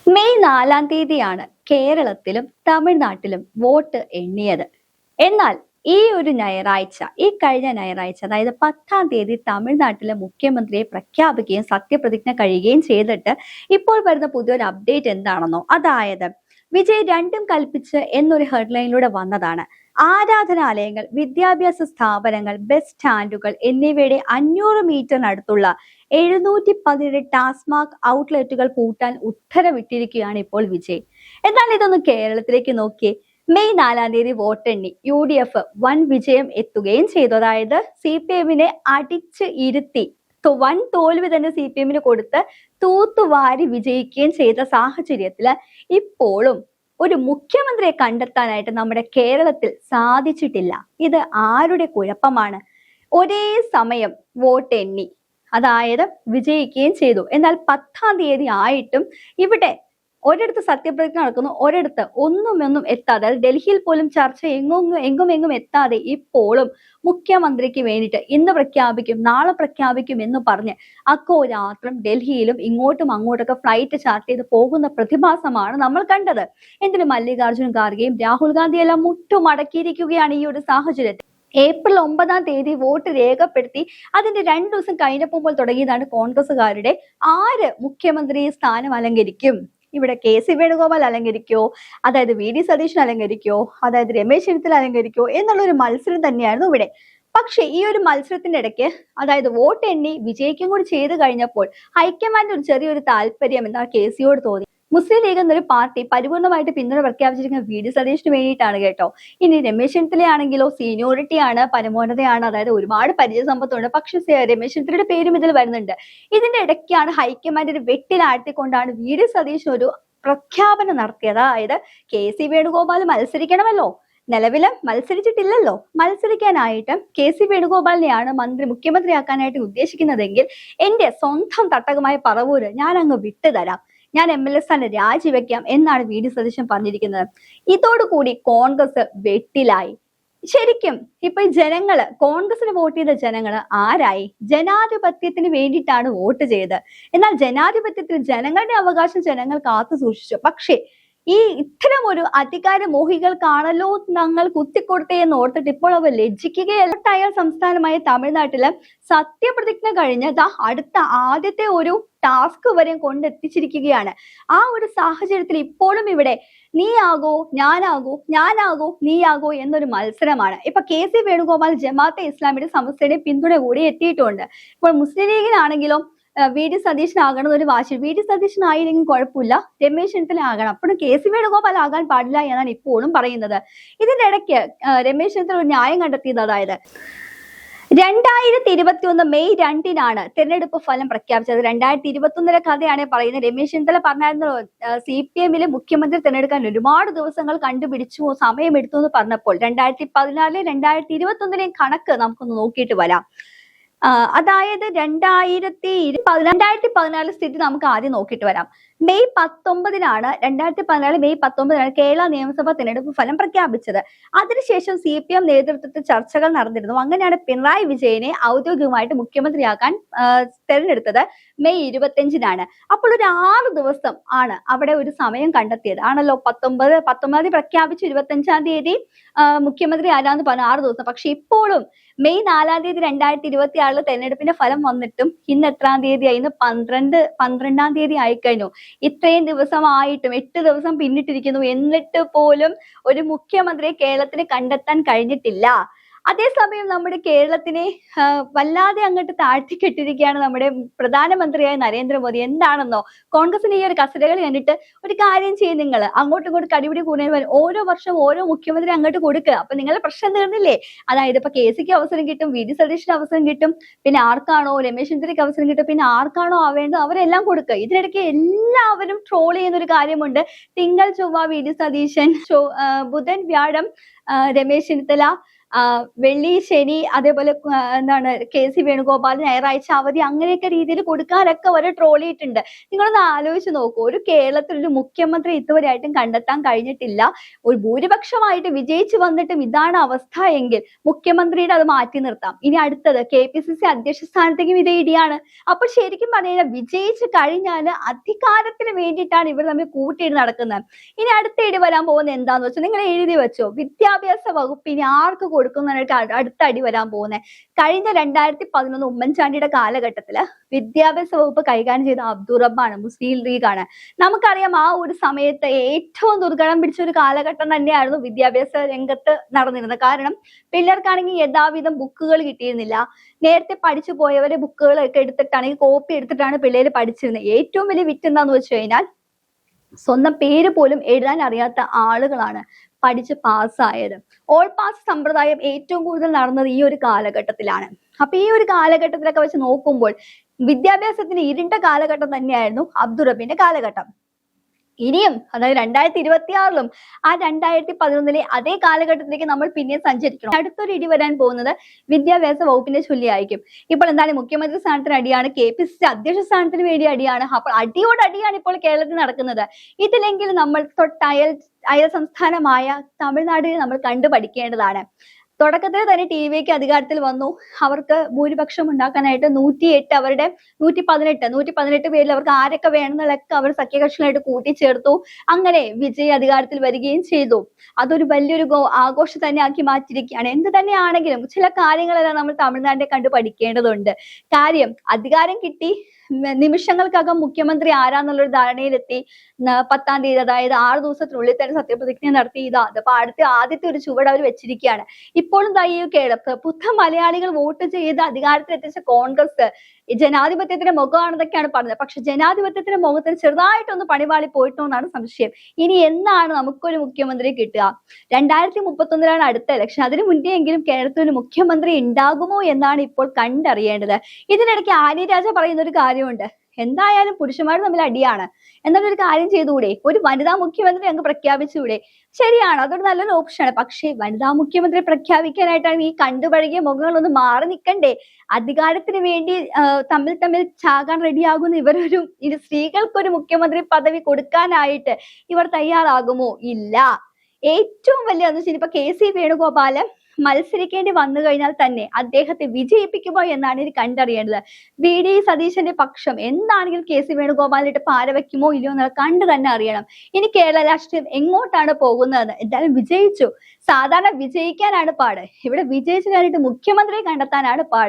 May 4-ാം തീയതിയാണ് കേരളത്തിലും തമിഴ്നാട്ടിലും വോട്ട് എണ്ണിയത്. എന്നാൽ ഈ കഴിഞ്ഞ ഞായറാഴ്ച അതായത് 10-ാം തീയതി തമിഴ്നാട്ടിലെ മുഖ്യമന്ത്രിയെ പ്രഖ്യാപിക്കുകയും സത്യപ്രതിജ്ഞ കഴിയുകയും ചെയ്തിട്ട് ഇപ്പോൾ വരുന്ന പുതിയൊരു അപ്ഡേറ്റ് എന്താണെന്നോ, അതായത് വിജയ് രണ്ടും കൽപ്പിച്ച് എന്നൊരു ഹെഡ്ലൈനിലൂടെ വന്നതാണ്. ആരാധനാലയങ്ങൾ, വിദ്യാഭ്യാസ സ്ഥാപനങ്ങൾ, ബസ് സ്റ്റാൻഡുകൾ എന്നിവയുടെ 500 മീറ്ററിനടുത്തുള്ള 717 ടാസ്മാക് ഔട്ട്ലെറ്റുകൾ പൂട്ടാൻ ഉത്തരവിട്ടിരിക്കുകയാണ് ഇപ്പോൾ വിജയ്. എന്നാൽ ഇതൊന്ന് കേരളത്തിലേക്ക് നോക്കിയേ. മെയ് 4-ാം തീയതി വോട്ടെണ്ണി UDF വൻ വിജയം എത്തുകയും ചെയ്തു. അതായത് CPM-നെ അടിച്ച് ഇരുത്തി വൻ തോൽവി തന്നെ CPM-ന് കൊടുത്ത് തൂത്തുവാരി വിജയിക്കുകയും ചെയ്ത സാഹചര്യത്തില് ഇപ്പോഴും ഒരു മുഖ്യമന്ത്രിയെ കണ്ടെത്താനായിട്ട് നമ്മുടെ കേരളത്തിൽ സാധിച്ചിട്ടില്ല. ഇത് ആരുടെ കുഴപ്പമാണ്? ഒരേ സമയം വോട്ട് എണ്ണി, അതായത് വിജയിക്കുകയും ചെയ്തു. എന്നാൽ 10-ാം തീയതി ആയിട്ടും ഇവിടെ ഒരിടത്ത് സത്യപ്രതിജ്ഞ നടക്കുന്നു, ഒരിടത്ത് ഒന്നും എത്താതെ, ഡൽഹിയിൽ പോലും ചർച്ച എങ്ങും എത്താതെ ഇപ്പോഴും മുഖ്യമന്ത്രിക്ക് വേണ്ടിയിട്ട് ഇന്ന് പ്രഖ്യാപിക്കും, നാളെ പ്രഖ്യാപിക്കും എന്ന് പറഞ്ഞ് അക്കോരാത്രം ഡൽഹിയിലും ഇങ്ങോട്ടും അങ്ങോട്ടൊക്കെ ഫ്ലൈറ്റ് ചാർട്ട് ചെയ്ത് പോകുന്ന പ്രതിഭാസമാണ് നമ്മൾ കണ്ടത്. എന്തിന് മല്ലികാർജുൻ ഖാർഗെയും രാഹുൽ ഗാന്ധിയെല്ലാം മുട്ടുമടക്കിയിരിക്കുകയാണ് ഈ ഒരു സാഹചര്യത്തിൽ. ഏപ്രിൽ 9-ാം തീയതി വോട്ട് രേഖപ്പെടുത്തി അതിന്റെ 2 ദിവസം കഴിഞ്ഞപ്പോൾ തുടങ്ങിയതാണ് കോൺഗ്രസുകാരുടെ ആര് മുഖ്യമന്ത്രി സ്ഥാനം അലങ്കരിക്കും. ഇവിടെ KC വേണുഗോപാൽ അലങ്കരിക്കോ, അതായത് VD സതീശൻ അലങ്കരിക്കോ, അതായത് രമേശ് ചെന്നിത്തല അലങ്കരിക്കോ എന്നുള്ളൊരു മത്സരം തന്നെയായിരുന്നു ഇവിടെ. പക്ഷെ ഈ ഒരു മത്സരത്തിന്റെ ഇടയ്ക്ക്, അതായത് വോട്ട് എണ്ണി വിജയിക്കും കൂടി ചെയ്തു കഴിഞ്ഞപ്പോൾ ഹൈക്കമാൻഡ് ഒരു ചെറിയൊരു താല്പര്യം എന്താ KCയോട് തോന്നി. മുസ്ലിം ലീഗ് എന്നൊരു പാർട്ടി പരിപൂർണമായിട്ട് പിന്തുണ പ്രഖ്യാപിച്ചിരിക്കുന്ന VD സതീഷിന് വേണ്ടിയിട്ടാണ് കേട്ടോ. ഇനി രമേശ് ചെന്നിത്തലയാണെങ്കിലോ സീനിയോറിറ്റിയാണ്, പരമോന്നതയാണ്, അതായത് ഒരുപാട് പരിചയസമ്പത്തുണ്ട്. പക്ഷെ രമേശ് ചെന്നിത്തലയുടെ പേരും ഇതിൽ വരുന്നുണ്ട്. ഇതിന്റെ ഇടയ്ക്കാണ് ഹൈക്കമാൻഡിന് വെട്ടിലാഴ്ത്തിക്കൊണ്ടാണ് VD സതീശൻ ഒരു പ്രഖ്യാപനം നടത്തിയത്. അതായത് KC വേണുഗോപാൽ മത്സരിക്കണമല്ലോ, നിലവില് മത്സരിച്ചിട്ടില്ലല്ലോ. മത്സരിക്കാനായിട്ട് KC വേണുഗോപാലിനെയാണ് മുഖ്യമന്ത്രിയാക്കാനായിട്ട് ഉദ്ദേശിക്കുന്നതെങ്കിൽ എന്റെ സ്വന്തം തട്ടകമായ പറവൂര് ഞാൻ അങ്ങ് വിട്ടുതരാം, ഞാൻ MLA സ്ഥാനം രാജിവെക്കാം എന്നാണ് VD സതീശൻ പറഞ്ഞിരിക്കുന്നത്. ഇതോടുകൂടി കോൺഗ്രസ് വെട്ടിലായി. ശരിക്കും ഇപ്പൊ ജനങ്ങള്, കോൺഗ്രസിന് വോട്ട് ചെയ്ത ജനങ്ങള് ആരായി? ജനാധിപത്യത്തിന് വേണ്ടിയിട്ടാണ് വോട്ട് ചെയ്തത്. എന്നാൽ ജനാധിപത്യത്തിൽ ജനങ്ങളുടെ അവകാശം ജനങ്ങൾ കാത്തു സൂക്ഷിച്ചു. പക്ഷേ ഈ ഇത്തരം ഒരു അധികാര മോഹികൾക്കാണല്ലോ ഞങ്ങൾ കുത്തിക്കൊടുത്തേ എന്ന് ഓർത്തിട്ട് ഇപ്പോൾ അവർ ലജ്ജിക്കുകയല്ല. അയാൾ സംസ്ഥാനമായ തമിഴ്നാട്ടില് സത്യപ്രതിജ്ഞ കഴിഞ്ഞ് അടുത്ത ആദ്യത്തെ ഒരു ടാസ്ക് വരെ കൊണ്ടെത്തിച്ചിരിക്കുകയാണ്. ആ ഒരു സാഹചര്യത്തിൽ ഇപ്പോഴും ഇവിടെ നീയാകോ ഞാനാകോ, ഞാനാകോ നീയാകോ എന്നൊരു മത്സരമാണ്. ഇപ്പൊ KC വേണുഗോപാൽ ജമാഅത്തെ ഇസ്ലാമിയുടെ സംസ്ഥയുടെ പിന്തുണ കൂടി എത്തിയിട്ടുണ്ട്. ഇപ്പോൾ മുസ്ലിം ലീഗിനാണെങ്കിലും VD സതീശനാകണം എന്നൊരു വാശി. VD സതീശനായില്ലെങ്കിൽ കുഴപ്പമില്ല, രമേശ് ചെന്നിത്തല ആകണം. അപ്പോഴും KC വേണുഗോപാൽ ആകാൻ പാടില്ല എന്നാണ് ഇപ്പോഴും പറയുന്നത്. ഇതിന്റെ ഇടയ്ക്ക് രമേശ് ചെന്നിത്തല ഒരു ന്യായം കണ്ടെത്തിയത്, അതായത് 2021 മെയ് 2-നാണ് തെരഞ്ഞെടുപ്പ് ഫലം പ്രഖ്യാപിച്ചത്. 2021 കഥയാണ് പറയുന്നത്. രമേശ് ചെന്നിത്തല പറഞ്ഞായിരുന്നു CPM-ലെ മുഖ്യമന്ത്രി തിരഞ്ഞെടുക്കാൻ ഒരുപാട് ദിവസങ്ങൾ കണ്ടുപിടിച്ചു, സമയമെടുത്തു എന്ന് പറഞ്ഞപ്പോൾ 2014 2021 കണക്ക് നമുക്കൊന്ന് നോക്കിയിട്ട് വരാം. അതായത് 2014 സ്ഥിതി നമുക്ക് ആദ്യം നോക്കിയിട്ട് വരാം. മെയ് 19-നാണ് 2014 മെയ് 19-നാണ് കേരള നിയമസഭാ തിരഞ്ഞെടുപ്പ് ഫലം പ്രഖ്യാപിച്ചത്. അതിനുശേഷം CPM നേതൃത്വത്തിൽ ചർച്ചകൾ നടന്നിരുന്നു. അങ്ങനെയാണ് പിണറായി വിജയനെ ഔദ്യോഗികമായിട്ട് മുഖ്യമന്ത്രിയാക്കാൻ തെരഞ്ഞെടുത്തത് മെയ് 25-നാണ്. അപ്പോൾ ഒരു 6 ദിവസം ആണ് അവിടെ ഒരു സമയം കണ്ടെത്തിയത് ആണല്ലോ. 19-ാം തീയതി പ്രഖ്യാപിച്ചു, 25-ാം തീയതി മുഖ്യമന്ത്രി ആരാന്ന് പറഞ്ഞു 6 ദിവസം. പക്ഷെ ഇപ്പോഴും മെയ് 4-ാം തീയതി 2026 തെരഞ്ഞെടുപ്പിന്റെ ഫലം വന്നിട്ടും ഇന്ന് എത്രാം തീയതി ആയിരുന്നു? 12-ാം തീയതി ആയിക്കഴിഞ്ഞു. ഇത്രയും ദിവസമായിട്ടും 8 ദിവസം പിന്നിട്ടിരിക്കുന്നു. എന്നിട്ട് പോലും ഒരു മുഖ്യമന്ത്രിയെ കേരളത്തിന് കണ്ടെത്താൻ കഴിഞ്ഞിട്ടില്ല. അതേസമയം നമ്മുടെ കേരളത്തിനെ വല്ലാതെ അങ്ങോട്ട് താഴ്ത്തിക്കെട്ടിരിക്കുകയാണ് നമ്മുടെ പ്രധാനമന്ത്രിയായ നരേന്ദ്രമോദി. എന്താണെന്നോ, കോൺഗ്രസിന് ഈ ഒരു കസരകൾ കണ്ടിട്ട് ഒരു കാര്യം ചെയ്യും, നിങ്ങൾ അങ്ങോട്ടും ഇങ്ങോട്ട് കടിപിടി കൂടുന്നതിന് ഓരോ വർഷം ഓരോ മുഖ്യമന്ത്രി അങ്ങോട്ട് കൊടുക്കുക. അപ്പൊ നിങ്ങളുടെ പ്രശ്നം തീർന്നില്ലേ? അതായത് ഇപ്പൊ KCക്ക് അവസരം കിട്ടും, VD സതീശന് അവസരം കിട്ടും, പിന്നെ ആർക്കാണോ രമേശ് ചെന്നിത്തലയ്ക്ക് അവസരം കിട്ടും, പിന്നെ ആർക്കാണോ ആവേണ്ടത് അവരെല്ലാം കൊടുക്കുക. ഇതിനിടയ്ക്ക് എല്ലാവരും ട്രോൾ ചെയ്യുന്ന ഒരു കാര്യമുണ്ട്. തിങ്കൾ ചൊവ്വ VD സതീശൻ, ബുധൻ വ്യാഴം രമേശ് ചെന്നിത്തല, വെള്ളി ശനി അതേപോലെ എന്താണ് KC വേണുഗോപാൽ ഞായറാഴ്ച അവധി അങ്ങനെയൊക്കെ രീതിയിൽ കൊടുക്കാനൊക്കെ അവരെ ട്രോളിയിട്ടുണ്ട്. നിങ്ങളൊന്ന് ആലോചിച്ച് നോക്കൂ, ഒരു കേരളത്തിൽ ഒരു മുഖ്യമന്ത്രി ഇതുവരെയായിട്ടും കണ്ടെത്താൻ കഴിഞ്ഞിട്ടില്ല. ഒരു ഭൂരിപക്ഷമായിട്ട് വിജയിച്ചു വന്നിട്ടും ഇതാണ് അവസ്ഥ എങ്കിൽ മുഖ്യമന്ത്രിയുടെ അത് മാറ്റി നിർത്താം. ഇനി അടുത്തത് KPCC അധ്യക്ഷ സ്ഥാനത്തേക്കും ഇതേ ഇടിയാണ്. അപ്പൊ ശരിക്കും പറഞ്ഞാൽ വിജയിച്ചു കഴിഞ്ഞാൽ അധികാരത്തിന് വേണ്ടിയിട്ടാണ് ഇവർ തമ്മിൽ കൂട്ടിയിട്ട് നടക്കുന്നത്. ഇനി അടുത്ത ഇടി വരാൻ പോകുന്നത് എന്താന്ന് വെച്ചാൽ നിങ്ങൾ എഴുതി വെച്ചോ, വിദ്യാഭ്യാസ വകുപ്പ് ഇനി ആർക്ക് കൊടുക്കുന്നതിനായിട്ട് അടുത്ത അടി വരാൻ പോകുന്നത്. കഴിഞ്ഞ 2011 ഉമ്മൻചാണ്ടിയുടെ കാലഘട്ടത്തില് വിദ്യാഭ്യാസ വകുപ്പ് കൈകാര്യം ചെയ്ത അബ്ദുൾ റബ്ബാണ്, മുസ്ലിം ലീഗാണ്. നമുക്കറിയാം ആ ഒരു സമയത്ത് ഏറ്റവും ദുർഘടം പിടിച്ച ഒരു കാലഘട്ടം തന്നെയായിരുന്നു വിദ്യാഭ്യാസ രംഗത്ത് നടന്നിരുന്നത്. കാരണം പിള്ളേർക്കാണെങ്കിൽ യഥാവിധം ബുക്കുകൾ കിട്ടിയിരുന്നില്ല. നേരത്തെ പഠിച്ചു പോയവരെ ബുക്കുകളൊക്കെ എടുത്തിട്ടാണെങ്കിൽ കോപ്പി എടുത്തിട്ടാണ് പിള്ളേര് പഠിച്ചിരുന്നത്. ഏറ്റവും വലിയ വിറ്റ് എന്താന്ന് വെച്ച് കഴിഞ്ഞാൽ സ്വന്തം പേര് പോലും എഴുതാൻ അറിയാത്ത ആളുകളാണ് പഠിച്ച് പാസ്സായത്. ഓൾ പാസ് സമ്പ്രദായം ഏറ്റവും കൂടുതൽ നടന്നത് ഈ ഒരു കാലഘട്ടത്തിലാണ്. അപ്പൊ ഈ ഒരു കാലഘട്ടത്തിലൊക്കെ വെച്ച് നോക്കുമ്പോൾ വിദ്യാഭ്യാസത്തിന് ഇരുണ്ട കാലഘട്ടം തന്നെയായിരുന്നു അബ്ദുൾ റബ്ബിന്റെ കാലഘട്ടം. ഇനിയും അതായത് 2026-ലും ആ 2011-ലെ അതേ കാലഘട്ടത്തിലേക്ക് നമ്മൾ പിന്നെ സഞ്ചരിക്കണം. അടുത്തൊരു ഇടി വരാൻ പോകുന്നത് വിദ്യാഭ്യാസ വകുപ്പിനെ ചൊല്ലിയായിരിക്കും. ഇപ്പോൾ എന്താണ് മുഖ്യമന്ത്രി സ്ഥാനത്തിന് അടിയാണ്, KPCC അധ്യക്ഷ സ്ഥാനത്തിന് വേണ്ടി അടിയാണ്. അപ്പോൾ അടിയോടടിയാണ് ഇപ്പോൾ കേരളത്തിൽ നടക്കുന്നത്. ഇതിലെങ്കിൽ നമ്മൾ അയൽ സംസ്ഥാനമായ തമിഴ്നാടിനെ നമ്മൾ കണ്ടു പഠിക്കേണ്ടതാണ്. തുടക്കത്തിൽ തന്നെ TVക്ക് അധികാരത്തിൽ വന്നു. അവർക്ക് ഭൂരിപക്ഷം ഉണ്ടാക്കാനായിട്ട് 108 അവരുടെ 118 പേരിൽ അവർക്ക് ആരൊക്കെ വേണമെന്നുള്ളതൊക്കെ അവർ സഖ്യകക്ഷികളായിട്ട് കൂട്ടിച്ചേർത്തു. അങ്ങനെ വിജയ് അധികാരത്തിൽ വരികയും ചെയ്തു. അതൊരു വലിയൊരു ആഘോഷം തന്നെ ആക്കി മാറ്റിയിരിക്കുകയാണ്. എന്ത് തന്നെയാണെങ്കിലും ചില കാര്യങ്ങളെല്ലാം നമ്മൾ തമിഴ്നാടിനെ കണ്ടു പഠിക്കേണ്ടതുണ്ട്. കാര്യം അധികാരം കിട്ടി നിമിഷങ്ങൾക്കകം മുഖ്യമന്ത്രി ആരാന്നുള്ളൊരു ധാരണയിലെത്തി. 10-ാം തീയതി അതായത് 6 ദിവസത്തിനുള്ളിൽ തന്നെ സത്യപ്രതിജ്ഞ നടത്തി. അപ്പൊ ആദ്യത്തെ ഒരു ചുവട് അവർ വെച്ചിരിക്കുകയാണ്. ഇപ്പോഴും പുത്ത മലയാളികൾ വോട്ട് ചെയ്ത് അധികാരത്തിൽ എത്തിച്ച കോൺഗ്രസ് ജനാധിപത്യത്തിന്റെ മുഖമാണെന്നൊക്കെയാണ് പറഞ്ഞത്. പക്ഷെ ജനാധിപത്യത്തിന്റെ മുഖത്തിന് ചെറുതായിട്ടൊന്ന് പണിപാളി പോയിട്ടോ എന്നാണ് സംശയം. ഇനി എന്നാണ് നമുക്കൊരു മുഖ്യമന്ത്രി കിട്ടുക? 2031-ലാണ് അടുത്ത ഇലക്ഷൻ. അതിനു മുന്നേ എങ്കിലും കേരളത്തിൽ ഒരു മുഖ്യമന്ത്രി ഉണ്ടാകുമോ എന്നാണ് ഇപ്പോൾ കണ്ടറിയേണ്ടത്. ഇതിനിടയ്ക്ക് ആര്യ രാജ പറയുന്ന ഒരു കാര്യമുണ്ട്, എന്തായാലും പുരുഷന്മാർ തമ്മിൽ അടിയാണ്, എന്നൊരു കാര്യം ചെയ്തുകൂടെ, ഒരു വനിതാ മുഖ്യമന്ത്രി അങ്ങ് പ്രഖ്യാപിച്ചുകൂടെ? ശരിയാണ്, അതൊരു നല്ലൊരു ഓപ്ഷനാണ്. പക്ഷേ വനിതാ മുഖ്യമന്ത്രി പ്രഖ്യാപിക്കാനായിട്ടാണ് ഈ കണ്ടുപഴകിയ മുഖങ്ങളൊന്ന് മാറി നിൽക്കണ്ടേ? അധികാരത്തിന് വേണ്ടി തമ്മിൽ ചാകാൻ റെഡിയാകുന്ന ഇവരൊരു സ്ത്രീകൾക്കൊരു മുഖ്യമന്ത്രി പദവി കൊടുക്കാനായിട്ട് ഇവർ തയ്യാറാകുമോ? ഇല്ല. ഏറ്റവും വലിയ ഇനിയിപ്പോ KC വേണുഗോപാല് മത്സരിക്കേണ്ടി വന്നു കഴിഞ്ഞാൽ തന്നെ അദ്ദേഹത്തെ വിജയിപ്പിക്കുമോ എന്നാണ് ഇത് കണ്ടറിയേണ്ടത്. VD സതീശന്റെ പക്ഷം എന്താണെങ്കിലും KC വേണുഗോപാലിട്ട് പാര വെക്കുമോ ഇല്ലയോ എന്നുള്ള കണ്ടു തന്നെ അറിയണം. ഇനി കേരള രാഷ്ട്രീയം എങ്ങോട്ടാണ് പോകുന്നതെന്ന്. എന്തായാലും വിജയിച്ചു. സാധാരണ വിജയിക്കാനാണ് പാട്, ഇവിടെ വിജയിച്ചു കഴിഞ്ഞിട്ട് മുഖ്യമന്ത്രിയെ കണ്ടെത്താനാണ് പാട്.